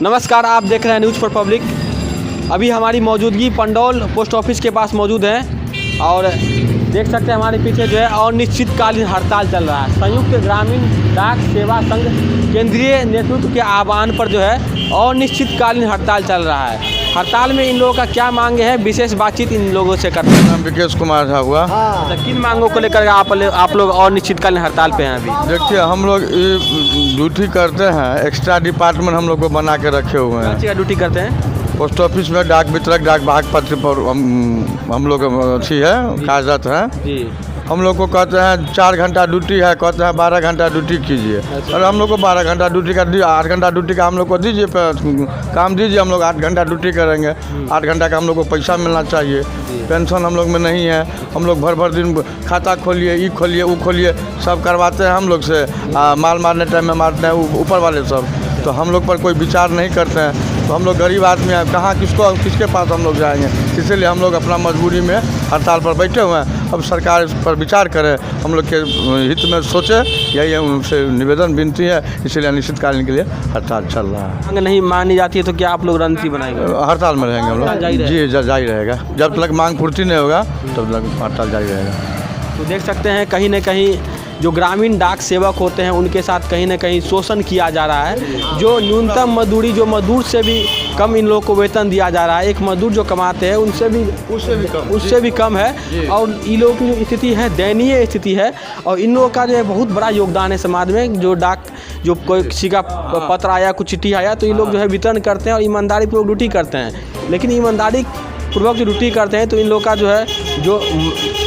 नमस्कार, आप देख रहे हैं न्यूज़ फॉर पब्लिक। अभी हमारी मौजूदगी पंडौल पोस्ट ऑफिस के पास मौजूद है और देख सकते हैं हमारे पीछे जो है अनिश्चितकालीन हड़ताल चल रहा है। संयुक्त ग्रामीण डाक सेवा संघ केंद्रीय नेतृत्व के आह्वान पर जो है अनिश्चितकालीन हड़ताल चल रहा है। हड़ताल में इन लोगों का क्या मांगे है, विशेष बातचीत इन लोगों से करते हैं। विकेश कुमार झा हुआ। तो किन मांगों को लेकर आप लोग अनिश्चितकालीन हड़ताल पे हैं अभी? देखिए, हम लोग ड्यूटी करते हैं, एक्स्ट्रा डिपार्टमेंट हम लोग को बना के रखे हुए हैं। कौन सी का ड्यूटी करते हैं? पोस्ट ऑफिस में डाक वितरक, डाक वाहक पत्र पर हम लोग अच्छी है, कागजात है जी। हम लोग को कहते हैं 4 घंटा ड्यूटी है, कहते हैं 12 घंटा ड्यूटी कीजिए। अच्छा। और हम लोग को 12 घंटा ड्यूटी का 8 घंटा ड्यूटी का हम लोग को दीजिए, काम दीजिए। हम लोग 8 घंटा ड्यूटी करेंगे, 8 घंटा का हम लोग को पैसा मिलना चाहिए। पेंशन हम लोग में नहीं है। हम लोग भर दिन खाता खोलिए, ये खोलिए, वो खोलिए, सब करवाते हैं हम लोग से। माल मारने टाइम में मारते हैं ऊपर वाले सब, तो हम लोग पर कोई विचार नहीं करते हैं। तो हम लोग गरीब आदमी हैं, कहाँ किसके पास हम लोग जाएंगे। इसीलिए हम लोग अपना मजबूरी में हड़ताल पर बैठे हुए हैं। अब सरकार इस पर विचार करे, हम लोग के हित में सोचे, यही उनसे निवेदन विनती है। इसीलिए अनिश्चितकालीन के लिए हड़ताल चल रहा है। मांग नहीं मानी जाती है तो क्या आप लोग रणनीति बनाएंगे? हड़ताल में रहेंगे हम लोग। जी, जारी रहेगा। जब तक मांग पूर्ति नहीं होगा तब तक हड़ताल जारी रहेगा। तो देख सकते हैं कहीं न कहीं जो ग्रामीण डाक सेवक होते हैं उनके साथ कहीं न कहीं शोषण किया जा रहा है। जो न्यूनतम मजदूरी, जो मजदूर से भी कम इन लोगों को वेतन दिया जा रहा है। एक मजदूर जो कमाते हैं उससे भी कम है। और इन लोगों की जो स्थिति है, दयनीय स्थिति है। और इन लोगों का जो है बहुत बड़ा योगदान है समाज में। जो डाक, जो कोई किसी का पत्र आया, कुछ चिट्ठी आया, तो ये लोग जो है वितरण करते हैं और ईमानदारी पूर्वक ड्यूटी करते हैं। लेकिन ईमानदारी पूर्वक जो ड्यूटी करते हैं तो इन लोगों का जो है जो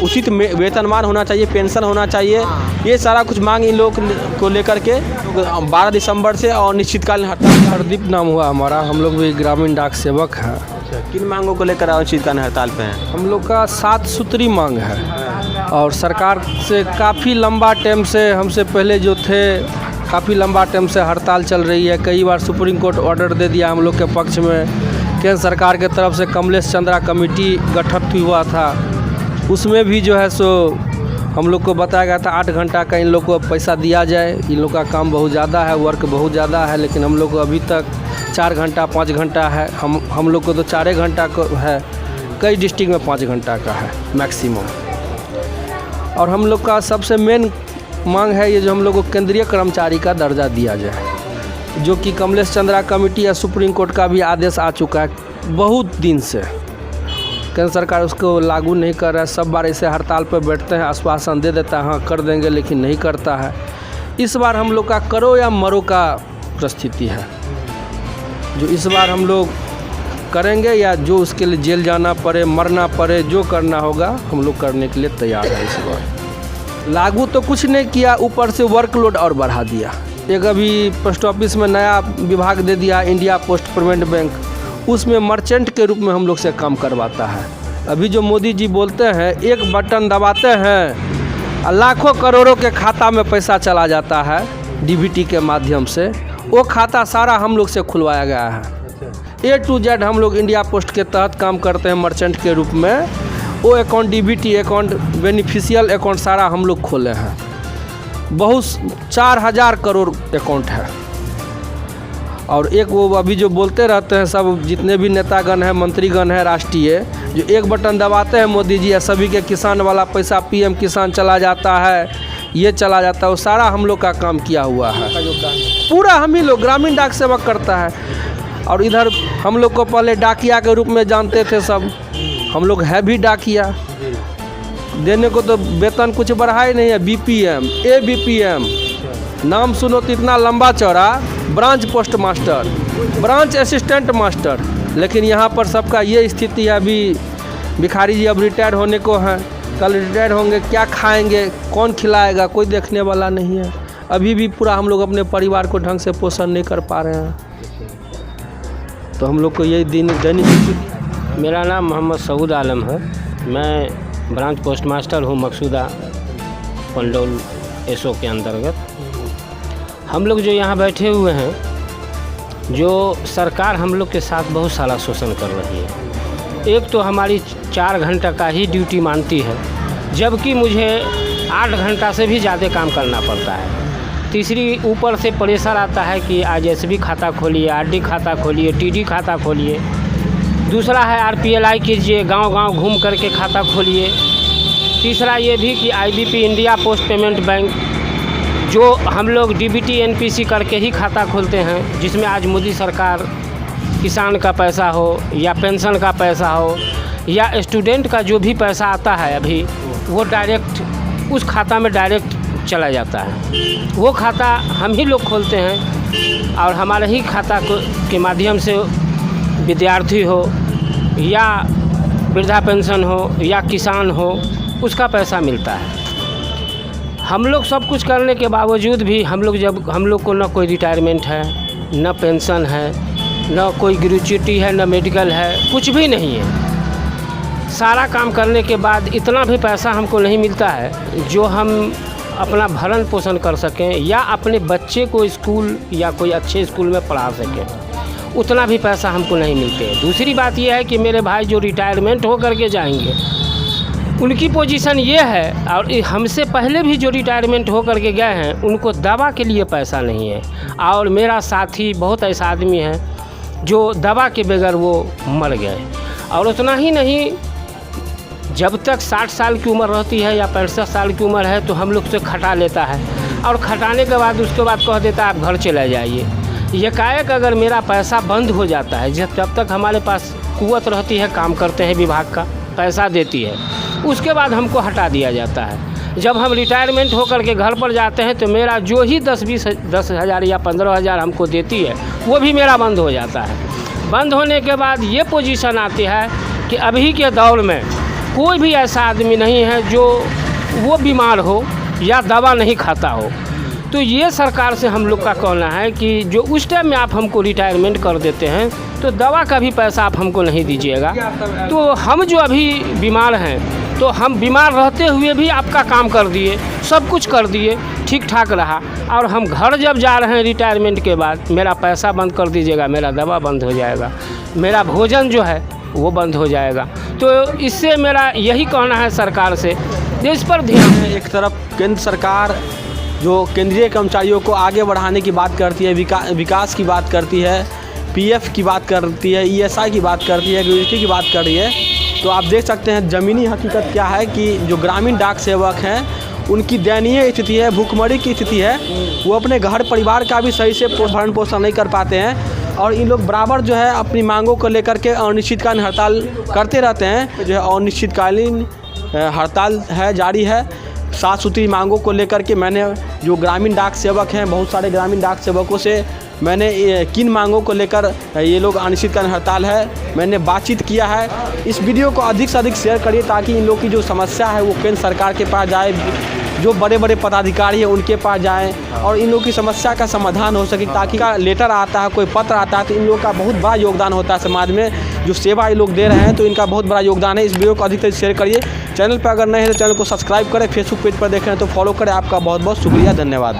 उचित वेतनमान होना चाहिए, पेंशन होना चाहिए, ये सारा कुछ मांग इन लोगों को लेकर के 12 दिसंबर से और अनिश्चितकालीन हड़ताल। हरदीप नाम हुआ हमारा, हम लोग भी ग्रामीण डाक सेवक हैं। अच्छा, किन मांगों को लेकर अनिश्चितकालीन हड़ताल पे हैं? हम लोग का 7 सूत्री मांग है और सरकार से काफ़ी लंबा टाइम से, हमसे पहले जो थे, काफ़ी लंबा टाइम से हड़ताल चल रही है। कई बार सुप्रीम कोर्ट ऑर्डर दे दिया हम लोग के पक्ष में। केंद्र सरकार के तरफ से कमलेश चंद्रा कमेटी गठित हुआ था, उसमें भी जो है सो हम लोग को बताया गया था 8 घंटा का इन लोग को पैसा दिया जाए। इन लोग का काम बहुत ज़्यादा है, वर्क बहुत ज़्यादा है, लेकिन हम लोग को अभी तक 4 घंटा 5 घंटा है। हम लोग को तो 4 घंटा को है, कई डिस्ट्रिक्ट में 5 घंटा का है मैक्सिमम। और हम लोग का सबसे मेन मांग है ये, जो हम लोग को केंद्रीय कर्मचारी का दर्जा दिया जाए, जो कि कमलेश चंद्रा कमेटी या सुप्रीम कोर्ट का भी आदेश आ चुका है बहुत दिन से। केंद्र सरकार उसको लागू नहीं कर रहा है। सब बार ऐसे हड़ताल पर बैठते हैं, आश्वासन दे देता है हाँ कर देंगे, लेकिन नहीं करता है। इस बार हम लोग का करो या मरो का परिस्थिति है, जो इस बार हम लोग करेंगे, या जो उसके लिए जेल जाना पड़े, मरना पड़े, जो करना होगा हम लोग करने के लिए तैयार है। इस बार लागू तो कुछ नहीं किया, ऊपर से वर्कलोड और बढ़ा दिया। एक अभी पोस्ट ऑफिस में नया विभाग दे दिया, इंडिया पोस्ट पेमेंट बैंक, उसमें मर्चेंट के रूप में हम लोग से काम करवाता है। अभी जो मोदी जी बोलते हैं, एक बटन दबाते हैं लाखों करोड़ों के खाता में पैसा चला जाता है डीबीटी के माध्यम से। वो खाता सारा हम लोग से खुलवाया गया है। A to Z हम लोग इंडिया पोस्ट के तहत काम करते हैं मर्चेंट के रूप में। वो account, DBT account, beneficial account सारा हम लोग खोले हैं। बहुत 4000 करोड़ अकाउंट है। और एक वो अभी जो बोलते रहते हैं सब, जितने भी नेतागण हैं, मंत्रीगण हैं राष्ट्रीय, जो एक बटन दबाते हैं मोदी जी या सभी के किसान वाला पैसा पीएम किसान चला जाता है, ये चला जाता है, वो सारा हम लोग का काम किया हुआ है। पूरा हम ही लोग, ग्रामीण डाक सेवक करता है। और इधर हम लोग को पहले डाकिया के रूप में जानते थे सब, हम लोग है भी डाकिया। देने को तो वेतन कुछ बढ़ा ही नहीं है। बीपीएम, एबीपीएम, नाम सुनो तो इतना लंबा चौड़ा, branch post master, branch assistant master. लेकिन यहाँ पर सबका ये स्थिति है। अभी भिखारी जी अब रिटायर होने को हैं, कल रिटायर होंगे, क्या खाएंगे, कौन खिलाएगा, कोई देखने वाला नहीं है। अभी भी पूरा हम लोग अपने परिवार को ढंग से पोषण नहीं कर पा रहे हैं। तो हम लोग को यही दैनिक। मेरा नाम मोहम्मद सऊद आलम है। मैं ब्रांच पोस्ट मास्टर हूँ मकसूदा पंडौल एसओ के अंतर्गत। हम लोग जो यहाँ बैठे हुए हैं, जो सरकार हम लोग के साथ बहुत सारा शोषण कर रही है। एक तो हमारी 4 घंटा का ही ड्यूटी मानती है, जबकि मुझे 8 घंटा से भी ज़्यादा काम करना पड़ता है। तीसरी ऊपर से प्रेशर आता है कि आज एसबी खाता खोलिए, आरडी खाता खोलिए, टीडी खाता खोलिए। दूसरा है आरपीएलआई कीजिए, गांव-गांव घूम करके खाता खोलिए। तीसरा ये भी कि IBP India post payment bank, जो हम लोग डीबीटी एनपीसी करके ही खाता खोलते हैं, जिसमें आज मोदी सरकार किसान का पैसा हो या पेंशन का पैसा हो या स्टूडेंट का जो भी पैसा आता है अभी, वो डायरेक्ट उस खाता में डायरेक्ट चला जाता है। वो खाता हम ही लोग खोलते हैं और हमारे ही खाता के माध्यम से विद्यार्थी हो या वृद्धा पेंशन हो या किसान हो, उसका पैसा मिलता है। हम लोग सब कुछ करने के बावजूद भी हम लोग को न कोई रिटायरमेंट है, न पेंशन है, न कोई ग्रेच्युटी है, न मेडिकल है, कुछ भी नहीं है। सारा काम करने के बाद इतना भी पैसा हमको नहीं मिलता है जो हम अपना भरण पोषण कर सकें या अपने बच्चे को स्कूल या कोई अच्छे स्कूल में पढ़ा सकें, उतना भी पैसा हमको नहीं मिलते। दूसरी बात यह है कि मेरे भाई जो रिटायरमेंट हो करके जाएंगे, उनकी पोजीशन ये है, और हमसे पहले भी जो रिटायरमेंट हो करके गए हैं, उनको दवा के लिए पैसा नहीं है। और मेरा साथी बहुत ऐसा आदमी है जो दवा के बगैर वो मर गए। और उतना ही नहीं, जब तक 60 साल की उम्र रहती है या 65 साल की उम्र है तो हम लोग से खटा लेता है, और खटाने के बाद उसके बाद कह देता है आप घर चले जाइए। एकाएक अगर मेरा पैसा बंद हो जाता है, जब तक हमारे पास कुव्वत रहती है, काम करते हैं, विभाग का पैसा देती है, उसके बाद हमको हटा दिया जाता है। जब हम रिटायरमेंट होकर के घर पर जाते हैं तो मेरा जो ही 10 हज़ार या 15 हज़ार हमको देती है, वो भी मेरा बंद हो जाता है। बंद होने के बाद ये पोजीशन आती है कि अभी के दौर में कोई भी ऐसा आदमी नहीं है जो वो बीमार हो या दवा नहीं खाता हो। तो ये सरकार से हम लोग का कहना है कि जो उस टाइम में आप हमको रिटायरमेंट कर देते हैं तो दवा का भी पैसा आप हमको नहीं दीजिएगा। तो हम जो अभी बीमार हैं, तो हम बीमार रहते हुए भी आपका काम कर दिए, सब कुछ कर दिए, ठीक ठाक रहा, और हम घर जब जा रहे हैं रिटायरमेंट के बाद, मेरा पैसा बंद कर दीजिएगा, मेरा दवा बंद हो जाएगा, मेरा भोजन जो है वो बंद हो जाएगा। तो इससे मेरा यही कहना है सरकार से, इस पर ध्यान। एक तरफ केंद्र सरकार जो केंद्रीय कर्मचारियों को आगे बढ़ाने की बात करती है, विकास की बात करती है, पीएफ की बात करती है, ईएसआई की बात करती है, ग्रेच्युटी की बात कर रही है, तो आप देख सकते हैं ज़मीनी हकीकत क्या है कि जो ग्रामीण डाक सेवक हैं उनकी दयनीय स्थिति है, भूखमरी की स्थिति है। वो अपने घर परिवार का भी सही से भरण पोषण नहीं कर पाते हैं, और इन लोग बराबर जो है अपनी मांगों को लेकर के अनिश्चितकालीन हड़ताल करते रहते हैं। जो है अनिश्चितकालीन हड़ताल है, जारी है। 7 सूत्री मांगों को लेकर के मैंने जो ग्रामीण डाक सेवक हैं, बहुत सारे ग्रामीण डाक सेवकों से मैंने किन मांगों को लेकर ये लोग अनिश्चितकालीन हड़ताल है, मैंने बातचीत किया है। इस वीडियो को अधिक से अधिक शेयर करिए ताकि इन लोग की जो समस्या है वो केंद्र सरकार के पास जाए, जो बड़े बड़े पदाधिकारी हैं उनके पास जाएं और इन लोगों की समस्या का समाधान हो सके। ताकि का लेटर आता है, कोई पत्र आता है, तो इन लोगों का बहुत बड़ा योगदान होता है समाज में, जो सेवा ये लोग दे रहे हैं, तो इनका बहुत बड़ा योगदान है। इस वीडियो को अधिक से अधिक शेयर करिए। चैनल पर अगर नए हैं तो चैनल को सब्सक्राइब करें, फेसबुक पेज पर देख रहे हैं तो फॉलो करें। आपका बहुत बहुत शुक्रिया, धन्यवाद।